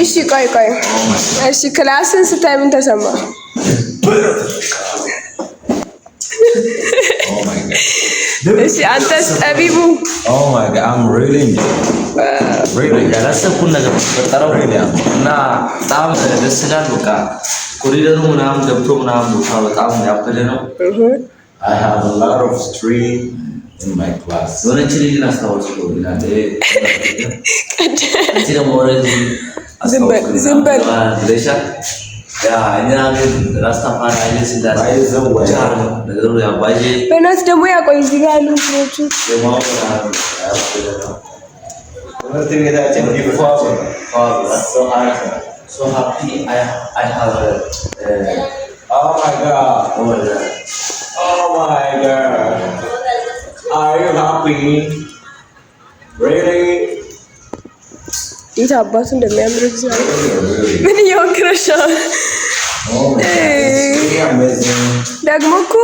እሺ ቆይ እሺ ክላስን ስታይ ምን ተሰማ? እሺ አንተስ ጠቢቡ? Oh my god, I'm really ያላሰብኩት ነገር ተፈጠረው እና በጣም ደስ ይላል። በቃ ኮሪደሩ ምናምን ገብቶ ምናምን ቦታው በጣም ያበደ ነው። I have a lot of street in my class. ወረች ልጅ አስተዋውቀው ይላል አንቺ ደግሞ ወረች ዝምበል ለሻ ያ እኛ ግን ራስታፋራ አይደል ሲላል ነገሩ ያባዬ በእናት ደግሞ ያቆይ እዚህ ጋር ያሉ ሰዎች so happy I have Oh my god. Oh my god. Are you happy? Really? ይህ አባቱ እንደሚያምር እግዚአብሔር ምን እየወክረሻል? ደግሞ እኮ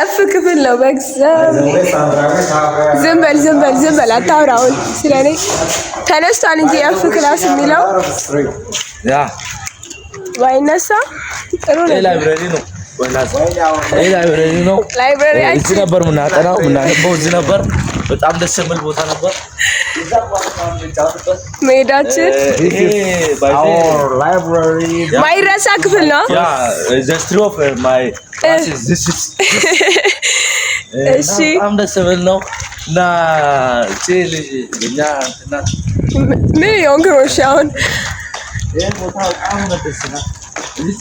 እፍ ክፍል ነው በእግዚአብሔር። ዝም በል አታውራ። አሁን ስለኔ ተነስቷል እንጂ እፍ ክላስ የሚለው ያ ባይነሳ ጥሩ ነው። ላይብረሪ ነው ላይብረሪ ነው። እዚህ ነበር ምናጠናው ምናነበው እዚህ ነበር። በጣም ደስ የሚል ቦታ ነበር። ሜዳችን ማይረሳ ክፍል ነው። እሺ በጣም ደስ የሚል ነው እና ምን የሆንክሮሽ አሁን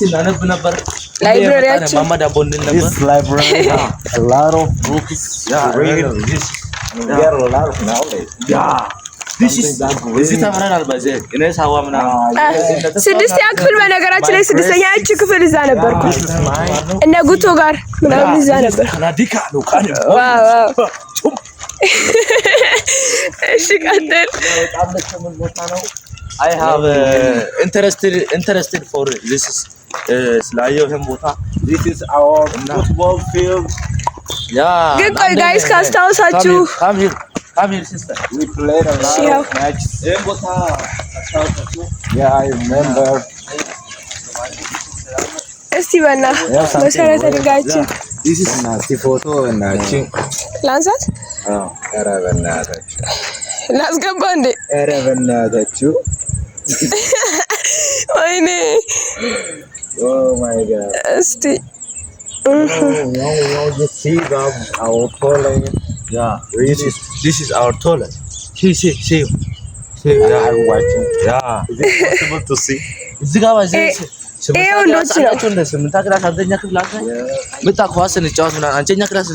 እናነብ ነበር ላይብረሪያችን ማማ ዳቦ እንል ነበር። This library has a lot of books. Get a lot of knowledge. እዚህ ተምረናል። በዚህ እኔ ሳዋ ምናምን ስድስተኛ ክፍል በነገራችን ላይ ስድስተኛ እቺ ክፍል እዛ ነበርኩ እነ ጉቶ ጋር ምናምን እዛ ነበር። ካናዲካ ነው ካን ዋው እሺ ቀጥል። በጣም ደስ የሚል ቦታ ነው። I have interested for this is ስላየው ይሄን ቦታ This is our football field. ግን ቆይ ጋይስ ካስታውሳችሁ come here sister We played a lot of matches. ይሄን ቦታ አስታውሳችሁ? Yeah, I remember. እስቲ በና መሰረት አድርጋችሁ This is nasty photo and ላንሳት ኧረ በእናታችሁ ላስገባ እንዴ? ኧረ በእናታችሁ ወይኔ Oh my god. እስቲ You see that our toilet? Yeah, this is our toilet. See. I'm watching. Yeah. Is it possible to see? እዚህ ጋር ባይዘ ወንዶች ነው እንደ ስምንት ክላስ አንደኛ ክፍል አለ መጣ ኳስ እንጫወት ምናምን አንደኛ ክላስ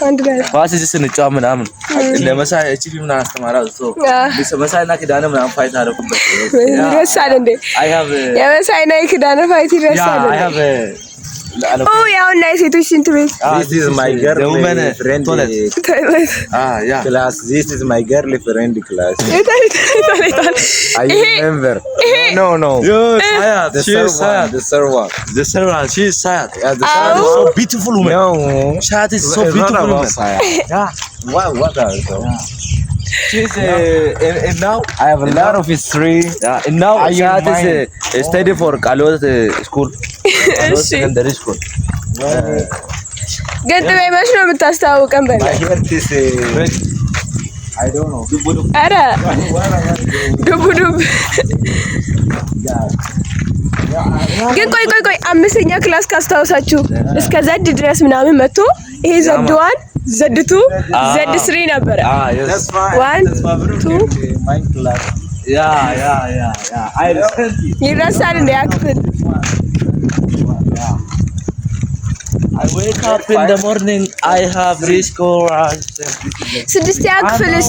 አንድ ላይ ኳስ እዚህ ስንጫወት ምናምን እንደ መሳይ እቺ ምናምን አስተማራው ሶ መሳይና ኪዳነ ምናምን ፋይት አደረኩበት። ይረሳል እንዴ? የመሳይና የኪዳነ ፋይት ይረሳል። I have ያው እና የሴቶች ሽንት ቤት This is my girlfriend class. This is my girlfriend class. I remember. No. The servant. She is Sayat. Yeah, the servant is so beautiful woman. No. Sayat is so beautiful woman. Yeah. What are those? She's and now I have a lot of history. Yeah, and now Sayat is study for Kalot school. Secondary school. ገጥሜ መች ነው የምታስተዋውቀን? በል I hear this. I don't know. ኧረ ዱብ ግን ቆይ አምስተኛ ክላስ ካስታውሳችሁ እስከ ዘድ ድረስ ምናምን መጥቶ ይሄ ዘድዋን ዘድቱ ዘድ ስሪ ነበረ። That's fine. One, two. My class. Yeah. I understand. ይረሳል እንደ ያክፍል I wake up in the morning. I have this courage. ስድስተኛ ክፍልስ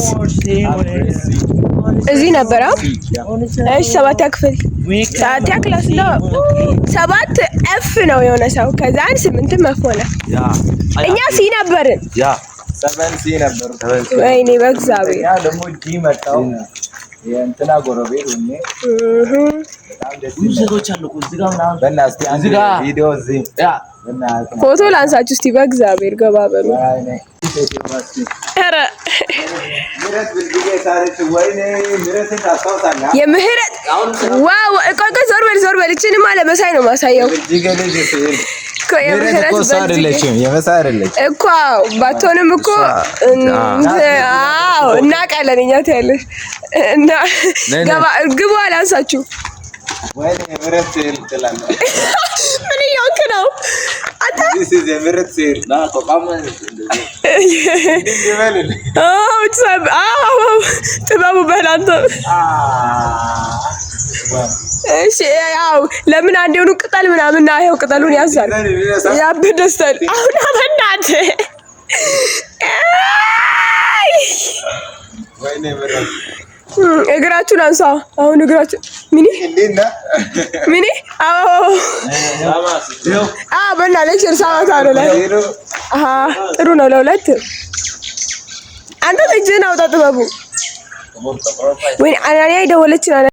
እዚህ ነበረ። እሺ ሰባተኛ ክፍል ሰባተኛ ክላስ ነው። ሰባት ኤፍ ነው የሆነ ሰው ከዛን ስምንት መፍ ሆነ። እኛ ሲ ነበርን። Seven C ነበር። ወይኔ በእግዚአብሔር ያ ደግሞ ጂ መጣው የእንትና ጎረቤት ሆኜ በጣም ደስ ሴቶች አሉ እዚህ ጋር ምናምን በእናትህ አንድ ቪዲዮ እዚህ ፎቶ ላንሳችሁ እስቲ በእግዚአብሔር ገባ በሉ። ኧረ የምህረት ዋው ቆይ ዞር በል እችንማ ለመሳይ ነው ማሳየው እኮ ባትሆንም እኮ አዎ እናውቃለን እኛ ታያለሽ እና ግቡ አላንሳችሁ ምን እያልክ ነው አንተ? ጥበቡ በል አንተ። እሺ ያው ለምን አንድ የሆኑ ቅጠል ምናምን ይኸው ቅጠሉን ያዛል ያብደስተል። አሁን አበናት እግራችሁን አንሳ። አሁን እግራችሁ ሚኒ በና ሌክቸር ሰዓት አለ። ጥሩ ነው ለሁለት። አንተ እጅህን አውጣ ጥበቡ። ወይ አናንያ ደወለች